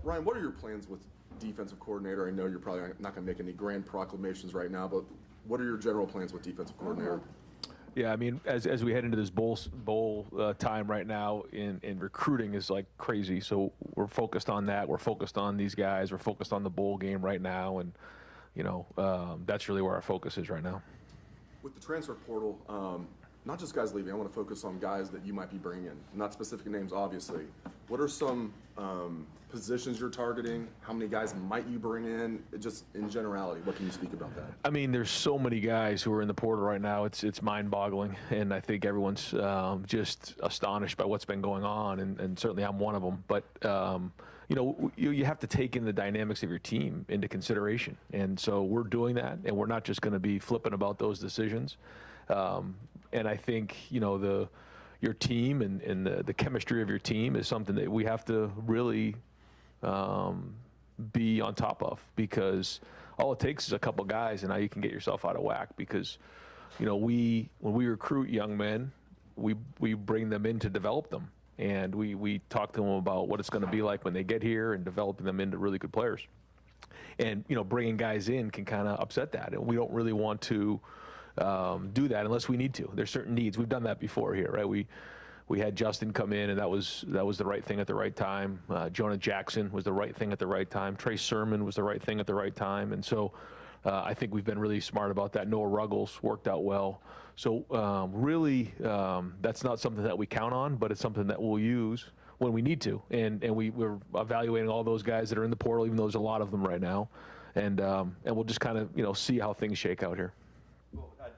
Ryan, what are your plans with defensive coordinator? I know you're probably not going to make any grand proclamations right now, but what are your general plans with defensive coordinator? Yeah, I mean, as we head into this bowl time right now, in recruiting is like crazy. So we're focused on that. We're focused on these guys. We're focused on the bowl game right now, and that's really where our focus is right now. With the transfer portal, not just guys leaving, I want to focus on guys that you might be bringing in. Not specific names, obviously. What are some positions you're targeting? How many guys might you bring in? Just in generality, what can you speak about that? I mean, there's so many guys who are in the portal right now. It's mind-boggling, and I think everyone's just astonished by what's been going on, and certainly I'm one of them. But you have to take in the dynamics of your team into consideration, and so we're doing that, and we're not just going to be flippant about those decisions. And I think your team and the chemistry of your team is something that we have to really be on top of, because all it takes is a couple guys and now you can get yourself out of whack. Because when we recruit young men, we bring them in to develop them, and we talk to them about what it's going to be like when they get here and developing them into really good players. And bringing guys in can kind of upset that, and we don't really want to do that unless we need to. There's certain needs. We've done that before here, right? We had Justin come in, and that was the right thing at the right time. Jonah Jackson was the right thing at the right time. Trey Sermon was the right thing at the right time. And so I think we've been really smart about that. Noah Ruggles worked out well. So really, that's not something that we count on, but it's something that we'll use when we need to. And we're evaluating all those guys that are in the portal, even though there's a lot of them right now. And we'll just kind of see how things shake out here.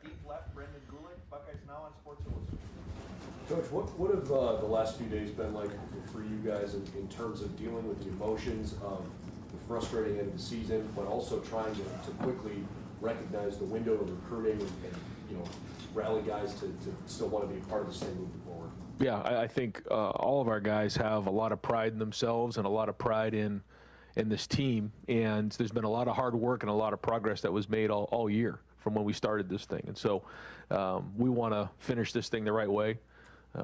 Deep left, Brendan Gulick, Buckeyes Now on Sports Illustrated. Coach, what have the last few days been like for you guys in terms of dealing with the emotions of the frustrating end of the season, but also trying to quickly recognize the window of recruiting and rally guys to still want to be a part of this thing moving forward? Yeah, I think all of our guys have a lot of pride in themselves and a lot of pride in this team, and there's been a lot of hard work and a lot of progress that was made all year from when we started this thing. And so we want to finish this thing the right way.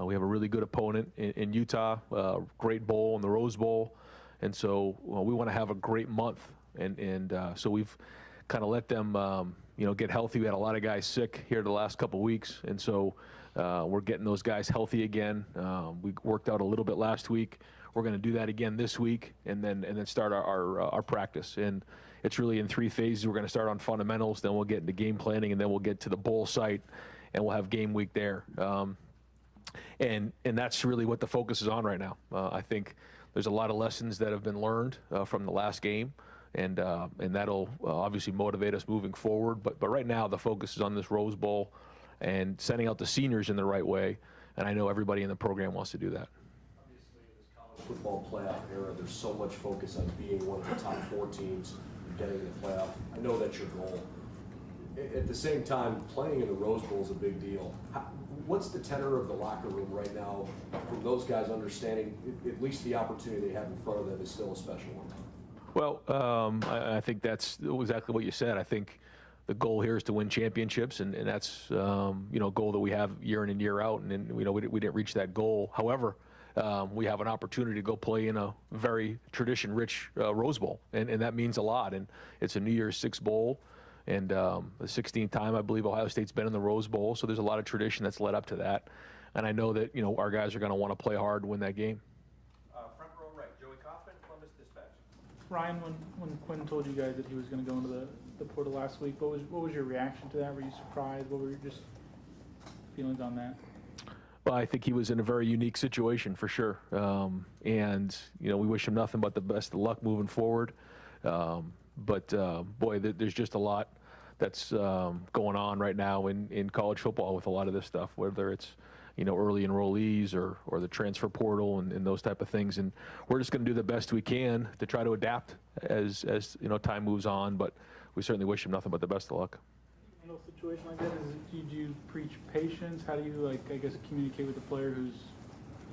We have a really good opponent in Utah, great bowl in the Rose Bowl. And so we want to have a great month. And so we've kind of let them get healthy. We had a lot of guys sick here the last couple of weeks. And so we're getting those guys healthy again. We worked out a little bit last week. We're going to do that again this week, and then start our practice. And it's really in 3 phases. We're going to start on fundamentals, then we'll get into game planning, and then we'll get to the bowl site, and we'll have game week there. And that's really what the focus is on right now. I think there's a lot of lessons that have been learned from the last game, and that'll obviously motivate us moving forward. But right now the focus is on this Rose Bowl and sending out the seniors in the right way, and I know everybody in the program wants to do that. Football playoff era, there's so much focus on being one of the top 4 teams and getting in the playoff. I know that's your goal. At the same time, playing in the Rose Bowl is a big deal. What's the tenor of the locker room right now from those guys understanding at least the opportunity they have in front of them is still a special one? Well, I think that's exactly what you said. I think the goal here is to win championships, and that's a goal that we have year in and year out, and we didn't reach that goal. However, we have an opportunity to go play in a very tradition-rich Rose Bowl, and that means a lot. And it's a New Year's Six bowl, and the 16th time I believe Ohio State's been in the Rose Bowl, so there's a lot of tradition that's led up to that. And I know that our guys are going to want to play hard and win that game. Front row right, Joey Kaufman, Columbus Dispatch. Ryan, when Quinn told you guys that he was going to go into the portal last week, what was your reaction to that? Were you surprised? What were your just feelings on that? Well, I think he was in a very unique situation for sure, and we wish him nothing but the best of luck moving forward. But boy, there's just a lot that's going on right now in college football with a lot of this stuff, whether it's early enrollees or the transfer portal and those type of things. And we're just going to do the best we can to try to adapt as time moves on. But we certainly wish him nothing but the best of luck. In a situation like that, do you preach patience? How do you communicate with the player who's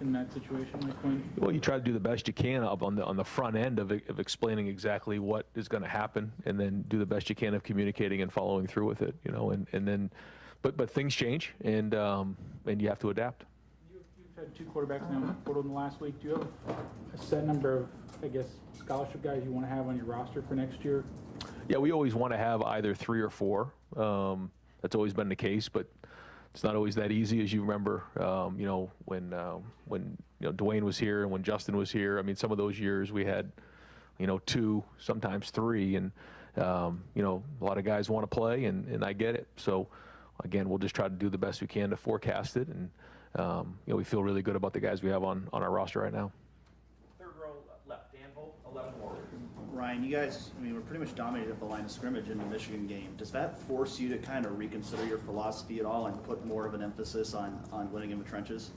in that situation like Quinn? Well, you try to do the best you can up on the front end of explaining exactly what is going to happen, and then do the best you can of communicating and following through with it. And then, but things change, and you have to adapt. You've had 2 quarterbacks now in the portal in the last week. Do you have a set number of I guess, scholarship guys you want to have on your roster for next year? Yeah, we always want to have either 3 or 4. That's always been the case, but it's not always that easy, as you remember. When Dwayne was here and when Justin was here. I mean, some of those years we had 2, sometimes 3, and a lot of guys want to play, and I get it. So again, we'll just try to do the best we can to forecast it, and we feel really good about the guys we have on our roster right now. Third row left, Dan Holt, 11 Warriors. Ryan, you guys, we're pretty much dominated at the line of scrimmage in the Michigan game. Does that force you to kind of reconsider your philosophy at all and put more of an emphasis on winning in the trenches?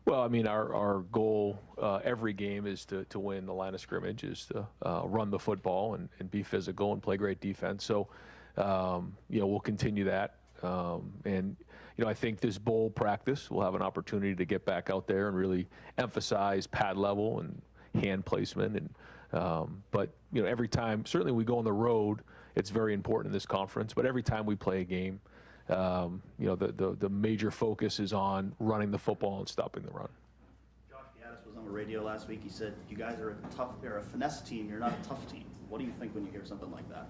Well, I mean, our goal every game is to win the line of scrimmage, is to run the football and be physical and play great defense. So, we'll continue that. I think this bowl practice we'll have an opportunity to get back out there and really emphasize pad level and hand placement. But every time, certainly we go on the road, it's very important in this conference. But every time we play a game, the major focus is on running the football and stopping the run. Josh Gaddis was on the radio last week. He said, you guys are a finesse team. You're not a tough team. What do you think when you hear something like that?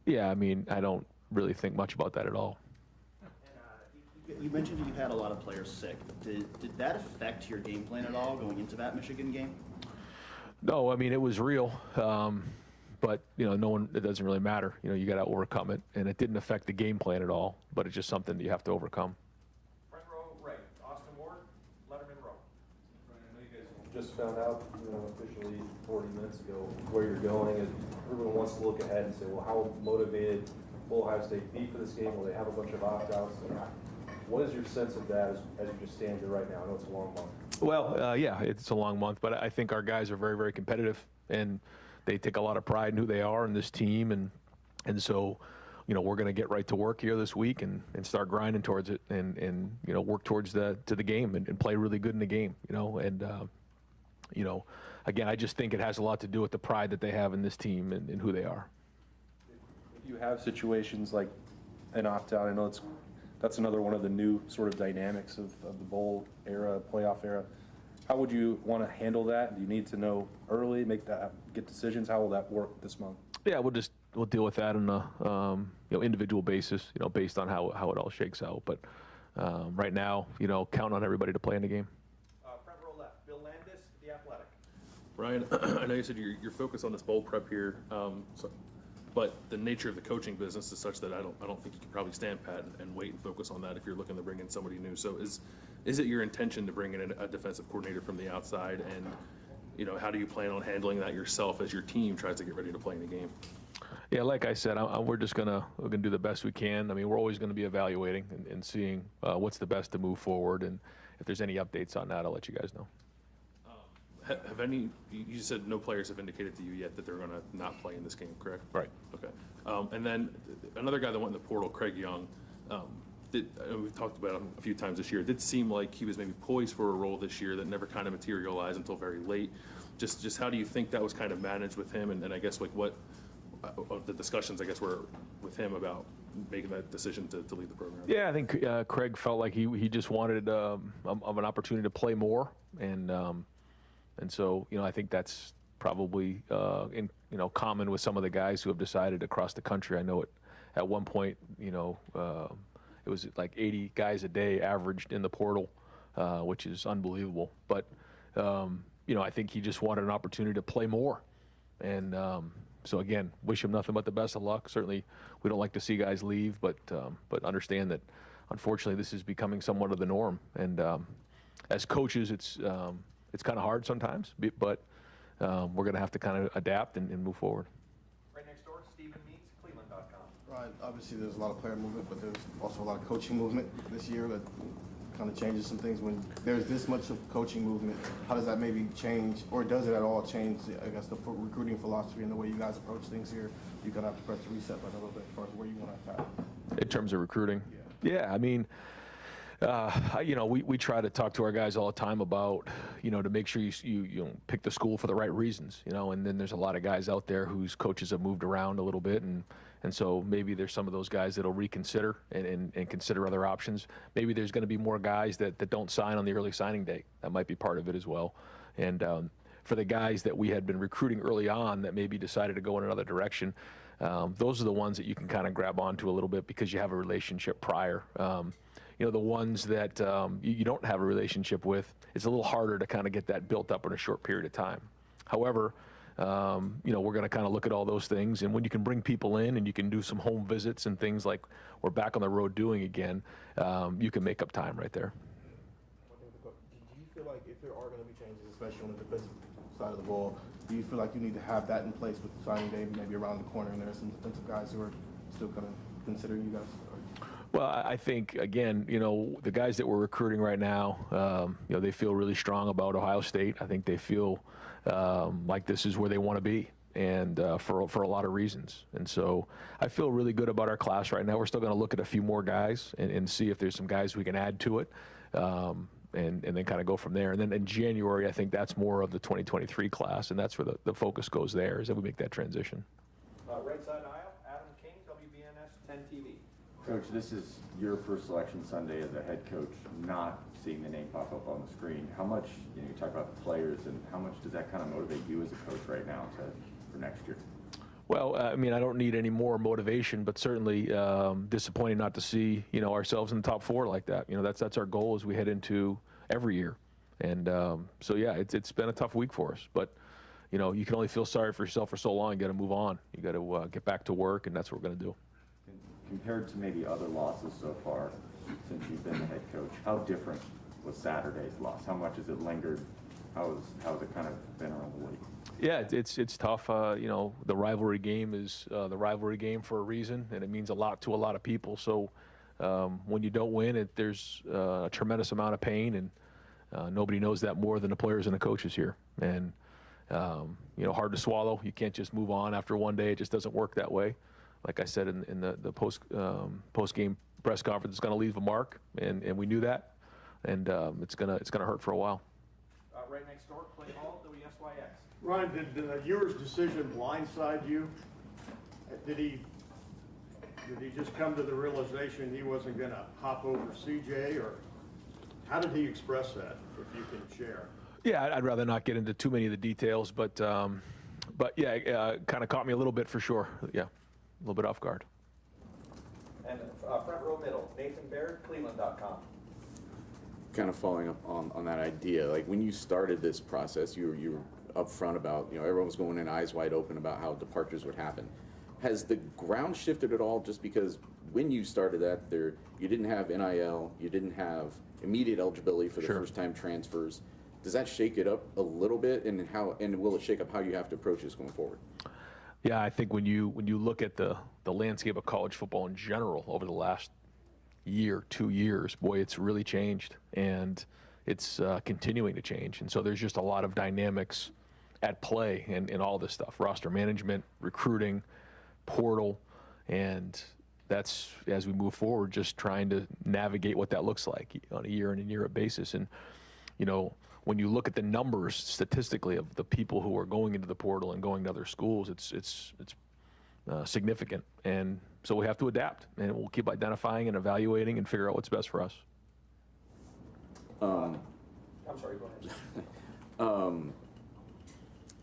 Yeah, I mean, I don't really think much about that at all. You mentioned that you had a lot of players sick. Did that affect your game plan at all going into that Michigan game? No, I mean, it was real. But, no one, it doesn't really matter. You got to overcome it. And it didn't affect the game plan at all, but it's just something that you have to overcome. Front row right, Austin Ward, Letterman row. I know you guys just found out, officially 40 minutes ago where you're going, and everyone wants to look ahead and say, well, how motivated will Ohio State be for this game? Will they have a bunch of opt-outs? What is your sense of that as you just stand here right now? I know it's a long month. Well, yeah, it's a long month, but I think our guys are very, very competitive, and they take a lot of pride in who they are in this team, and so, we're going to get right to work here this week and start grinding towards it, and work towards the game and play really good in the game, again, I just think it has a lot to do with the pride that they have in this team and who they are. If you have situations like an opt-out, I know that's another one of the new sort of dynamics of the bowl era, playoff era. How would you want to handle that? Do you need to know early, get decisions? How will that work this month? Yeah, we'll deal with that on a individual basis, based on how it all shakes out. But right now, count on everybody to play in the game. Front row left, Bill Landis, The Athletic. Ryan, I know you said you're focused on this bowl prep here, but the nature of the coaching business is such that I don't think you can probably stand pat and wait and focus on that if you're looking to bring in somebody new. So is it your intention to bring in a defensive coordinator from the outside, and how do you plan on handling that yourself as your team tries to get ready to play in the game? Yeah, like I said, we're gonna do the best we can. I mean, we're always gonna be evaluating and seeing what's the best to move forward, and if there's any updates on that, I'll let you guys know. Have any? You said no players have indicated to you yet that they're going to not play in this game, correct? Right. Okay. And then another guy that went in the portal, Craig Young, we've talked about him a few times this year. It did seem like he was maybe poised for a role this year that never kind of materialized until very late. Just how do you think that was kind of managed with him, and I guess like what the discussions I guess were with him about making that decision to leave the program? Yeah, I think Craig felt like he just wanted of an opportunity to play more, and so I think that's probably common with some of the guys who have decided across the country. I know at one point it was like 80 guys a day averaged in the portal, which is unbelievable. But I think he just wanted an opportunity to play more, and so again, wish him nothing but the best of luck. Certainly, we don't like to see guys leave, but understand that unfortunately this is becoming somewhat of the norm. And as coaches, it's kind of hard sometimes, but we're going to have to kind of adapt and move forward. Right next door, Stephen Meeks, Cleveland.com. Right. Obviously, there's a lot of player movement, but there's also a lot of coaching movement this year that kind of changes some things. When there's this much of coaching movement, how does that maybe change, or does it at all change, I guess, the recruiting philosophy and the way you guys approach things here? You kind of have to press the reset button a little bit as far as where you want to attack. In terms of recruiting? Yeah. I mean, we try to talk to our guys all the time about, to make sure you pick the school for the right reasons, and then there's a lot of guys out there whose coaches have moved around a little bit, and so maybe there's some of those guys that'll reconsider and consider other options. Maybe there's going to be more guys that don't sign on the early signing day. That might be part of it as well. And for the guys that we had been recruiting early on that maybe decided to go in another direction, those are the ones that you can kind of grab onto a little bit because you have a relationship prior. You know, the ones that you don't have a relationship with, it's a little harder to kind of get that built up in a short period of time. However, you know, we're going to kind of look at all those things, and when you can bring people in and you can do some home visits and things like we're back on the road doing again, you can make up time right there. Do you feel like if there are going to be changes, especially on the defensive side of the ball, do you feel like you need to have that in place with signing day maybe around the corner, and there are some defensive guys who are still going to consider you guys? Well, I think, again, you know, the guys that we're recruiting right now, you know, they feel really strong about Ohio State. I think they feel like this is where they want to be, and for a lot of reasons. And so I feel really good about our class right now. We're still going to look at a few more guys and see if there's some guys we can add to it, and then kind of go from there. And then in January, I think that's more of the 2023 class, and that's where the focus goes there, is that we make that transition. Right side aisle, Adam King, WBNS 10 TV. Coach, this is your first selection Sunday as a head coach, not seeing the name pop up on the screen. How much, you know, you talk about the players, and how much does that kind of motivate you as a coach right now for next year? Well, I mean, I don't need any more motivation, but certainly disappointing not to see, you know, ourselves in the top 4 like that. You know, that's our goal as we head into every year. And so, yeah, it's been a tough week for us. But, you know, you can only feel sorry for yourself for so long. You got to move on. You got to get back to work, and that's what we're going to do. Compared to maybe other losses so far since you've been the head coach, how different was Saturday's loss? How much has it lingered? How's it kind of been around the league? Yeah, it's tough. You know, the rivalry game is the rivalry game for a reason, and it means a lot to a lot of people. So when you don't win, there's a tremendous amount of pain, and nobody knows that more than the players and the coaches here. And you know, hard to swallow. You can't just move on after one day. It just doesn't work that way. Like I said in the post game press conference, it's going to leave a mark, and we knew that, and it's gonna hurt for a while. Right next door, Clay Hall, WSYX. Ryan, did Ewer's decision blindside you? Did he just come to the realization he wasn't going to hop over CJ, or how did he express that, if you can share? Yeah, I'd rather not get into too many of the details, but yeah, kind of caught me a little bit for sure. Yeah, a little bit off guard. And front row middle, Nathan Baird, Cleveland.com. Kind of following up on that idea, like when you started this process, you were upfront about, you know, everyone was going in eyes wide open about how departures would happen. Has the ground shifted at all? Just because when you started that, you didn't have NIL, you didn't have immediate eligibility for the first-time transfers. Does that shake it up a little bit, and will it shake up how you have to approach this going forward? Yeah, I think when you look at the landscape of college football in general over the last year, 2 years, boy, it's really changed, and it's continuing to change. And so there's just a lot of dynamics at play in all this stuff: roster management, recruiting, portal, and that's, as we move forward, just trying to navigate what that looks like on a year in and year out basis. And you know, when you look at the numbers statistically of the people who are going into the portal and going to other schools, it's significant. And so we have to adapt, and we'll keep identifying and evaluating and figure out what's best for us. I'm sorry, go ahead.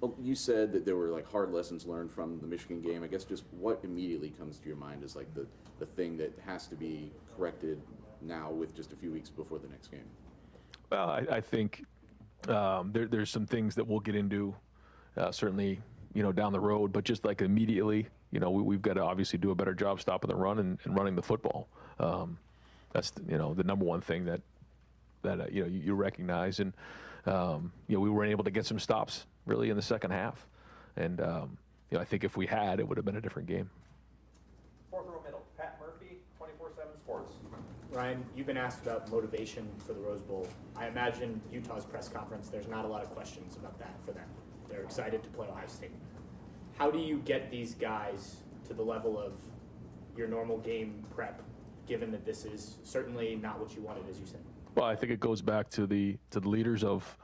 Well, you said that there were like hard lessons learned from the Michigan game. I guess just what immediately comes to your mind is like the thing that has to be corrected now with just a few weeks before the next game? Well, I think there's some things that we'll get into certainly, you know, down the road, but just like immediately, you know, we've got to obviously do a better job stopping the run and running the football. That's, you know, the number one thing that you know, you recognize. And you know, we weren't able to get some stops really in the second half, and you know, I think if we had, it would have been a different game. Fourth row middle, Pat Murphy, 24/7 Sports. Ryan, you've been asked about motivation for the Rose Bowl. I imagine Utah's press conference, there's not a lot of questions about that for them. They're excited to play Ohio State. How do you get these guys to the level of your normal game prep, given that this is certainly not what you wanted, as you said? Well, I think it goes back to the leaders of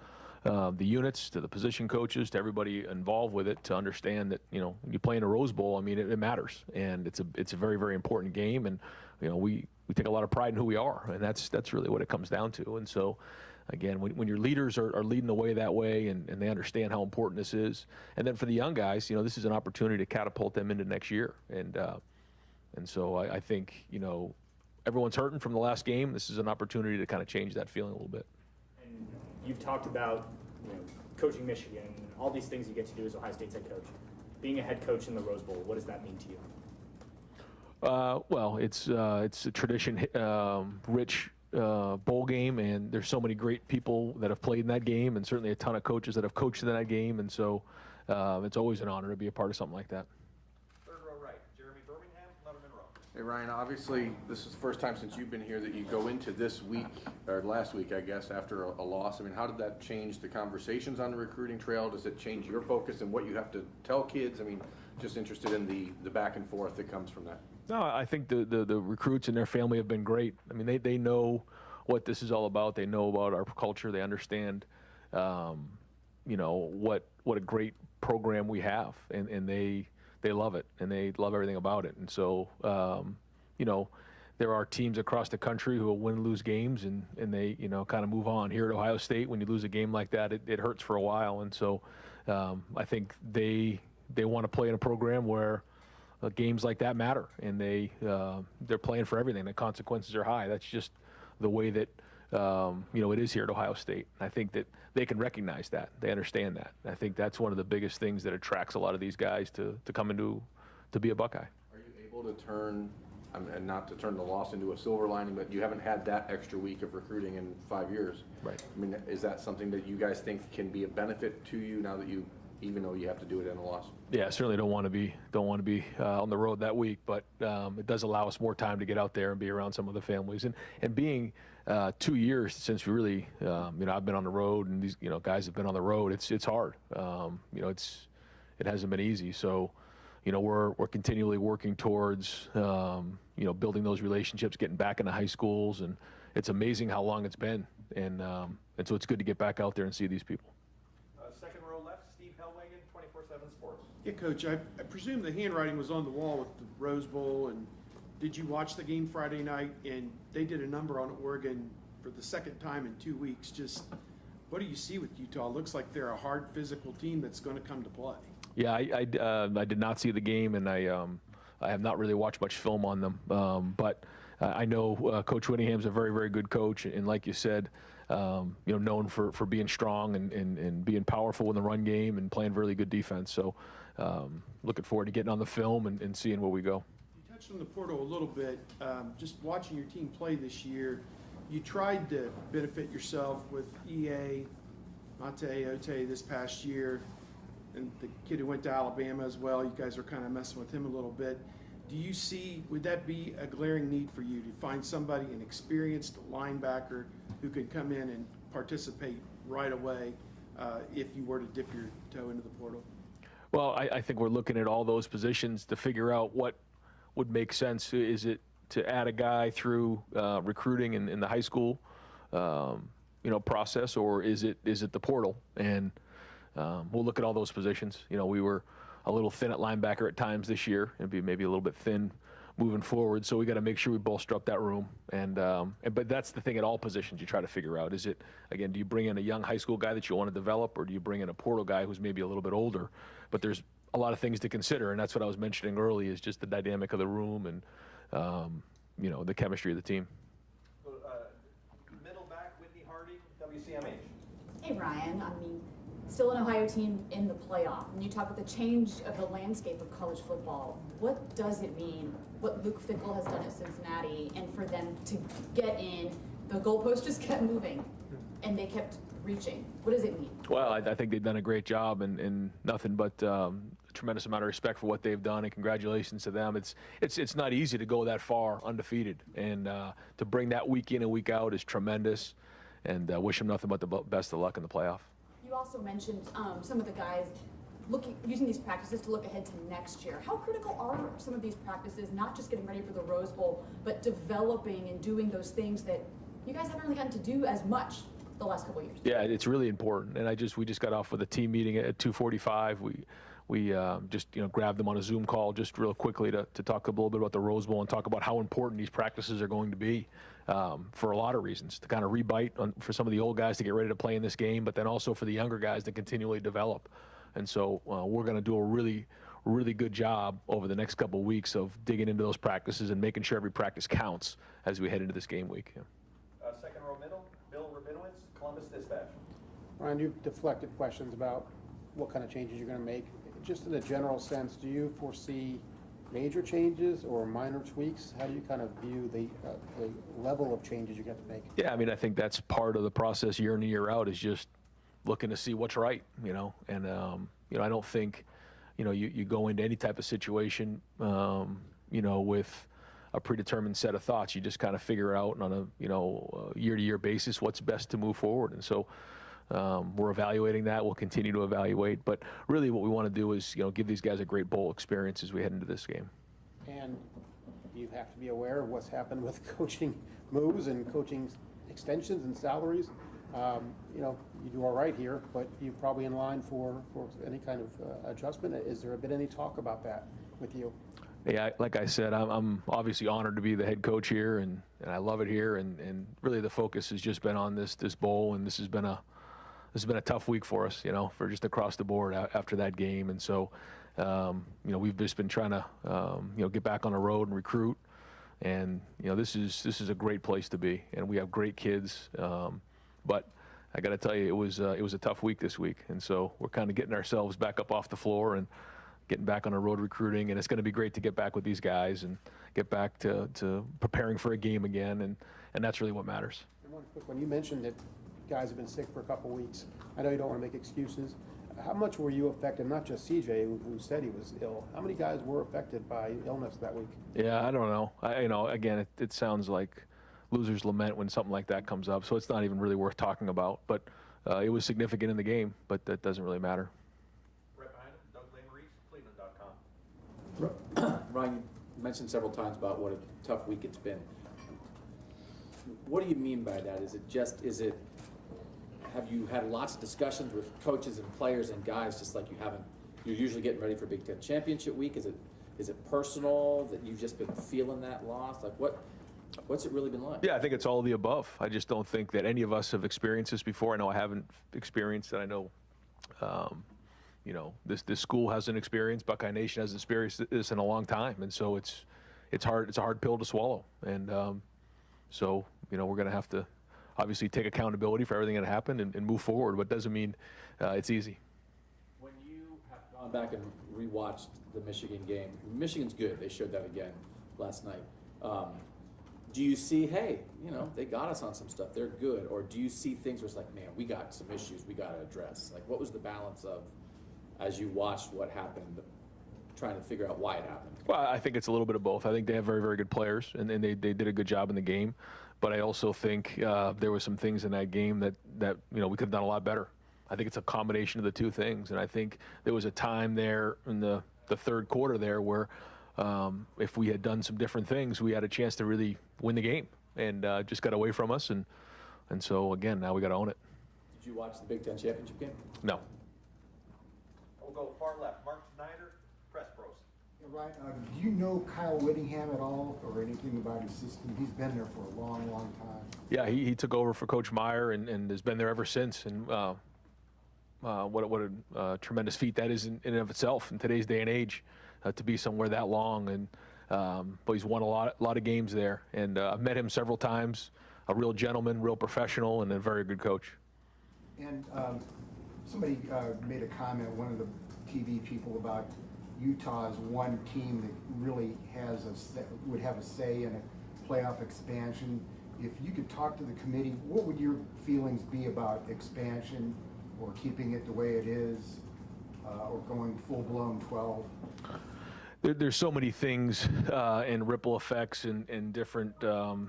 the units, to the position coaches, to everybody involved with it, to understand that, you know, when you play in a Rose Bowl, I mean, it matters, and it's a very, very important game, and you know, we take a lot of pride in who we are, and that's really what it comes down to. And so again, when your leaders are leading the way that way and they understand how important this is, and then for the young guys, this is an opportunity to catapult them into next year. And so I think, everyone's hurting from the last game. This is an opportunity to kind of change that feeling a little bit. And you've talked about coaching Michigan, all these things you get to do as Ohio State's head coach. Being a head coach in the Rose Bowl, what does that mean to you? Well, it's a tradition rich bowl game, and there's so many great people that have played in that game, and certainly a ton of coaches that have coached in that game, and so it's always an honor to be a part of something like that. Third row right, Jeremy Birmingham, Letterman row. Hey Ryan, obviously this is the first time since you've been here that you go into this week, or last week I guess, after a loss. I mean, how did that change the conversations on the recruiting trail? Does it change your focus and what you have to tell kids? I mean, just interested in the back and forth that comes from that. No, I think the recruits and their family have been great. I mean, they know what this is all about. They know about our culture. They understand, what a great program we have, and they love it, and they love everything about it. And so, there are teams across the country who will win and lose games, and they, kind of move on. Here at Ohio State, when you lose a game like that, it hurts for a while. And so, I think they want to play in a program where games like that matter, and they're playing for everything. The consequences are high. That's just the way that it is here at Ohio State. And I think that they can recognize that. They understand that. And I think that's one of the biggest things that attracts a lot of these guys to come into to be a Buckeye. Are you able to turn, and not to turn the loss into a silver lining, but you haven't had that extra week of recruiting in 5 years. Right. I mean, is that something that you guys think can be a benefit to you now that even though you have to do it in a loss? Yeah, I certainly don't want to be on the road that week, but it does allow us more time to get out there and be around some of the families. And being 2 years since we really, I've been on the road, and these guys have been on the road. It's hard. It hasn't been easy. So, we're continually working towards building those relationships, getting back into high schools, and it's amazing how long it's been. And so it's good to get back out there and see these people. Second row left, Steve Hellwagen, 24/7 Sports. Yeah, Coach, I presume the handwriting was on the wall with the Rose Bowl, and did you watch the game Friday night? And they did a number on Oregon for the second time in 2 weeks. Just what do you see with Utah? It looks like they're a hard physical team that's going to come to play. Yeah, I did not see the game, and I have not really watched much film on them. But I know Coach Whittingham's a very, very good coach, and like you said, known for being strong and being powerful in the run game and playing really good defense. So looking forward to getting on the film and seeing where we go. You touched on the portal a little bit. Just watching your team play this year, you tried to benefit yourself with EA, Mate Ote this past year, and the kid who went to Alabama as well. You guys are kind of messing with him a little bit. Would that be a glaring need for you to find somebody, an experienced linebacker who could come in and participate right away if you were to dip your toe into the portal? Well, I think we're looking at all those positions to figure out what would make sense. Is it to add a guy through recruiting in the high school process, or is it the portal? And we'll look at all those positions. We were a little thin at linebacker at times this year, and be maybe a little bit thin moving forward. So we got to make sure we bolster up that room. But that's the thing at all positions you try to figure out. Is it, again, do you bring in a young high school guy that you want to develop, or do you bring in a portal guy who's maybe a little bit older? But there's a lot of things to consider, and that's what I was mentioning early, is just the dynamic of the room and the chemistry of the team. So, middle back, Whitney Harding, WCMH. Hey Ryan, still an Ohio team in the playoff, and you talk about the change of the landscape of college football. What does it mean, what Luke Fickell has done at Cincinnati, and for them to get in, the goalpost just kept moving, and they kept reaching? What does it mean? Well, I think they've done a great job, and nothing but a tremendous amount of respect for what they've done, and congratulations to them. It's not easy to go that far undefeated, and to bring that week in and week out is tremendous, and wish them nothing but the best of luck in the playoff. You also mentioned some of the guys using these practices to look ahead to next year. How critical are some of these practices, not just getting ready for the Rose Bowl, but developing and doing those things that you guys haven't really gotten to do as much the last couple of years? Yeah, it's really important. And we just got off with a team meeting at 2:45. We just grabbed them on a Zoom call just real quickly to talk a little bit about the Rose Bowl and talk about how important these practices are going to be. for a lot of reasons, to kind of rebite for some of the old guys to get ready to play in this game, but then also for the younger guys to continually develop. And so we're going to do a really good job over the next couple of weeks of digging into those practices and making sure every practice counts as we head into this game week. Yeah. Second row middle, Bill Rabinowitz, Columbus Dispatch. Ryan, you've deflected questions about what kind of changes you're going to make. Just in a general sense, do you foresee major changes or minor tweaks? How do you kind of view the level of changes you got to make? Yeah, I mean, I think that's part of the process year in and year out, is just looking to see what's right, and I don't think, you go into any type of situation, with a predetermined set of thoughts. You just kind of figure out on a year-to-year basis what's best to move forward. And so we're evaluating that. We'll continue to evaluate. But really what we want to do is, give these guys a great bowl experience as we head into this game. And you have to be aware of what's happened with coaching moves and coaching extensions and salaries. You do all right here, but you're probably in line for any kind of adjustment. Is there been any talk about that with you? Yeah, like I said, I'm obviously honored to be the head coach here, and I love it here. And really the focus has just been on this bowl, and this has been a tough week for us, for just across the board after that game. And so, we've just been trying to, get back on the road and recruit. And this is a great place to be, and we have great kids. But I got to tell you, it was a tough week this week, and so we're kind of getting ourselves back up off the floor and getting back on the road recruiting. And it's going to be great to get back with these guys and get back to preparing for a game again, and that's really what matters. And one quick one, you mentioned that guys have been sick for a couple weeks. I know you don't want to make excuses. How much were you affected? Not just CJ, who said he was ill. How many guys were affected by illness that week? Yeah, I don't know. Again, it sounds like losers lament when something like that comes up, so it's not even really worth talking about. But it was significant in the game, but that doesn't really matter. Right behind him, Doug Lamarice, Cleveland.com. Ryan, you mentioned several times about what a tough week it's been. What do you mean by that? Have you had lots of discussions with coaches and players and guys, just like you're usually getting ready for Big Ten Championship week? Is it personal that you've just been feeling that loss? Like what's it really been like? Yeah, I think it's all of the above. I just don't think that any of us have experienced this before. I know I haven't experienced it. I know, this school hasn't experienced, Buckeye Nation hasn't experienced this in a long time. And so it's hard. It's a hard pill to swallow. And so, we're going to have to obviously take accountability for everything that happened and move forward, but doesn't mean it's easy. When you have gone back and rewatched the Michigan game, Michigan's good. They showed that again last night. Do you see, hey, they got us on some stuff, they're good? Or do you see things where it's like, man, we got some issues we got to address? Like, what was the balance of, as you watched what happened, trying to figure out why it happened? Well, I think it's a little bit of both. I think they have very, very good players, and they did a good job in the game. But I also think there were some things in that game that we could have done a lot better. I think it's a combination of the two things. And I think there was a time there in the third quarter there where if we had done some different things, we had a chance to really win the game, and just got away from us. And so, again, now we got to own it. Did you watch the Big Ten Championship game? No. We'll go far left. Mark Snyder, Press Pros. Right. Do you know Kyle Whittingham at all, or anything about his system? He's been there for a long, long time. Yeah, he took over for Coach Meyer and has been there ever since. And what a tremendous feat that is in and of itself in today's day and age, to be somewhere that long. And but he's won a lot of games there. And I've met him several times. A real gentleman, real professional, and a very good coach. And somebody made a comment, one of the TV people, about Utah's one team that really would have a say in a playoff expansion. If you could talk to the committee, what would your feelings be about expansion, or keeping it the way it is, or going full-blown 12? There's so many things and ripple effects and different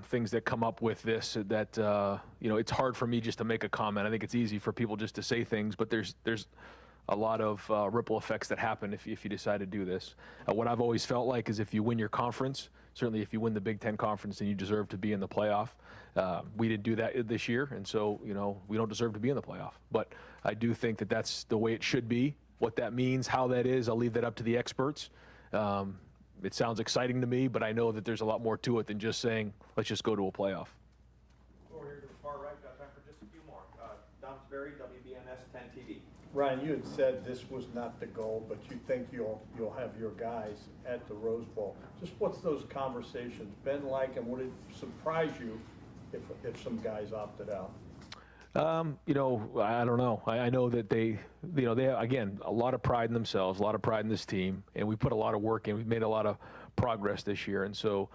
things that come up with this that it's hard for me just to make a comment. I think it's easy for people just to say things, but there's a lot of ripple effects that happen if you decide to do this. What I've always felt like is if you win your conference, certainly if you win the Big Ten Conference, then you deserve to be in the playoff. We didn't do that this year, and so we don't deserve to be in the playoff. But I do think that that's the way it should be. What that means, how that is, I'll leave that up to the experts. It sounds exciting to me, but I know that there's a lot more to it than just saying, let's just go to a playoff. Ryan, you had said this was not the goal, but you think you'll have your guys at the Rose Bowl. Just what's those conversations been like, and would it surprise you if some guys opted out? You know, I don't know. I know that they have, again, a lot of pride in themselves, a lot of pride in this team, and we put a lot of work in. We've made a lot of progress this year, and so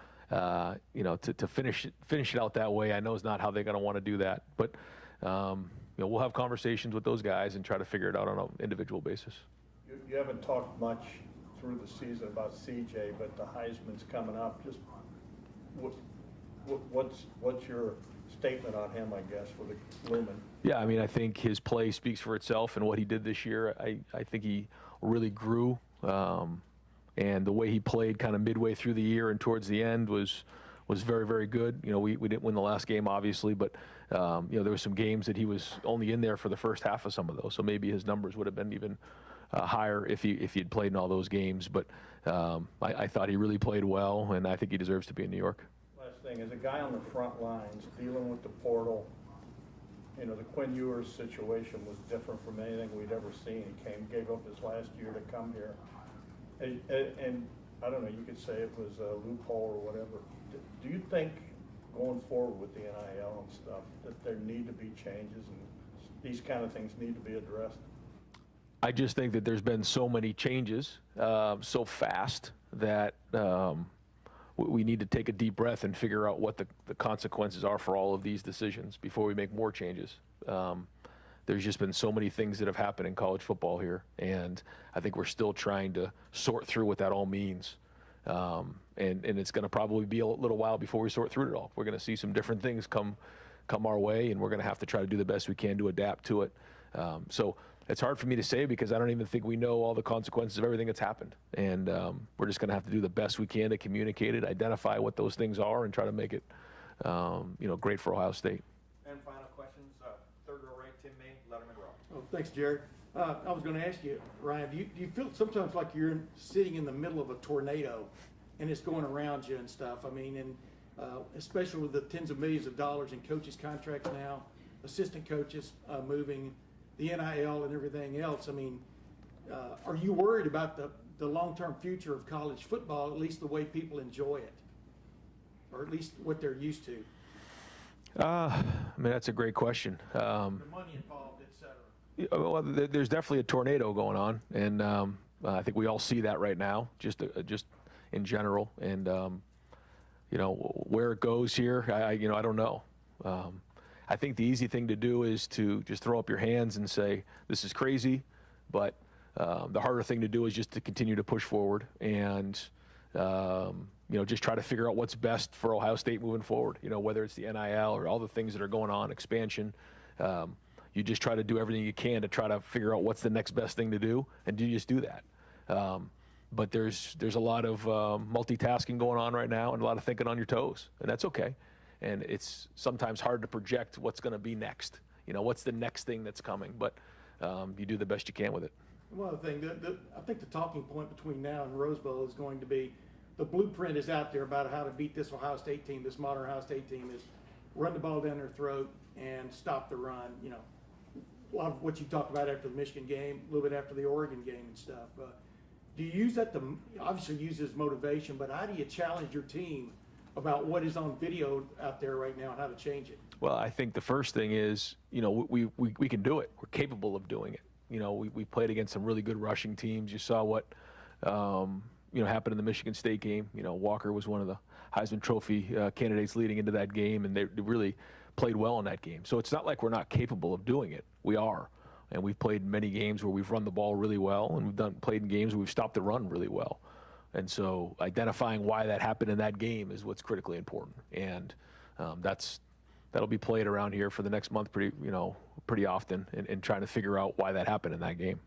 you know, to finish it out that way, I know is not how they're going to want to do that. But you know, we'll have conversations with those guys and try to figure it out on an individual basis. You haven't talked much through the season about CJ, but the Heisman's coming up. Just what's your statement on him, I guess, for the Lumen? Yeah, I mean, I think his play speaks for itself, and what he did this year, I think he really grew, and the way he played kind of midway through the year and towards the end was very, very good. You know, we didn't win the last game, obviously, but you know, there were some games that he was only in there for the first half of some of those, so maybe his numbers would have been even higher if he had played in all those games. But I thought he really played well, and I think he deserves to be in New York. Last thing, as a guy on the front lines dealing with the portal, you know, the Quinn Ewers situation was different from anything we'd ever seen. He gave up his last year to come here. And I don't know, you could say it was a loophole or whatever. Do you think going forward with the NIL and stuff that there need to be changes and these kind of things need to be addressed? I just think that there's been so many changes so fast that we need to take a deep breath and figure out what the consequences are for all of these decisions before we make more changes. There's just been so many things that have happened in college football here, and I think we're still trying to sort through what that all means. And it's going to probably be a little while before we sort through it all. We're going to see some different things come our way, and we're going to have to try to do the best we can to adapt to it. So it's hard for me to say because I don't even think we know all the consequences of everything that's happened. And we're just going to have to do the best we can to communicate it, identify what those things are, and try to make it you know, great for Ohio State. And final questions, third row right, Tim May, Letterman Row. Oh, thanks, Jared. I was going to ask you, Ryan, do you feel sometimes like you're sitting in the middle of a tornado and it's going around you and stuff? I mean, and especially with the tens of millions of dollars in coaches' contracts now, assistant coaches moving, the NIL and everything else. I mean, are you worried about the long-term future of college football, at least the way people enjoy it, or at least what they're used to? I mean, that's a great question. The money involved, et cetera. Well, there's definitely a tornado going on, and I think we all see that right now, just in general. And you know, where it goes here, I don't know. I think the easy thing to do is to just throw up your hands and say, this is crazy, but the harder thing to do is just to continue to push forward and you know, just try to figure out what's best for Ohio State moving forward, you know, whether it's the NIL or all the things that are going on, expansion. You just try to do everything you can to try to figure out what's the next best thing to do, and you just do that. But there's a lot of multitasking going on right now and a lot of thinking on your toes, and that's okay. And it's sometimes hard to project what's going to be next. You know, what's the next thing that's coming, but you do the best you can with it. One other thing, I think the talking point between now and Rose Bowl is going to be the blueprint is out there about how to beat this Ohio State team, this modern Ohio State team, is run the ball down their throat and stop the run. You know, a lot of what you talked about after the Michigan game, a little bit after the Oregon game and stuff. Do you use that to obviously use as motivation, but how do you challenge your team about what is on video out there right now and how to change it? Well, I think the first thing is, you know, we can do it. We're capable of doing it. You know, we played against some really good rushing teams. You saw what, you know, happened in the Michigan State game. You know, Walker was one of the Heisman Trophy candidates leading into that game, and they really played well in that game. So it's not like we're not capable of doing it. We are. And we've played many games where we've run the ball really well, and we've played in games where we've stopped the run really well. And so identifying why that happened in that game is what's critically important. And that'll be played around here for the next month pretty often, and trying to figure out why that happened in that game.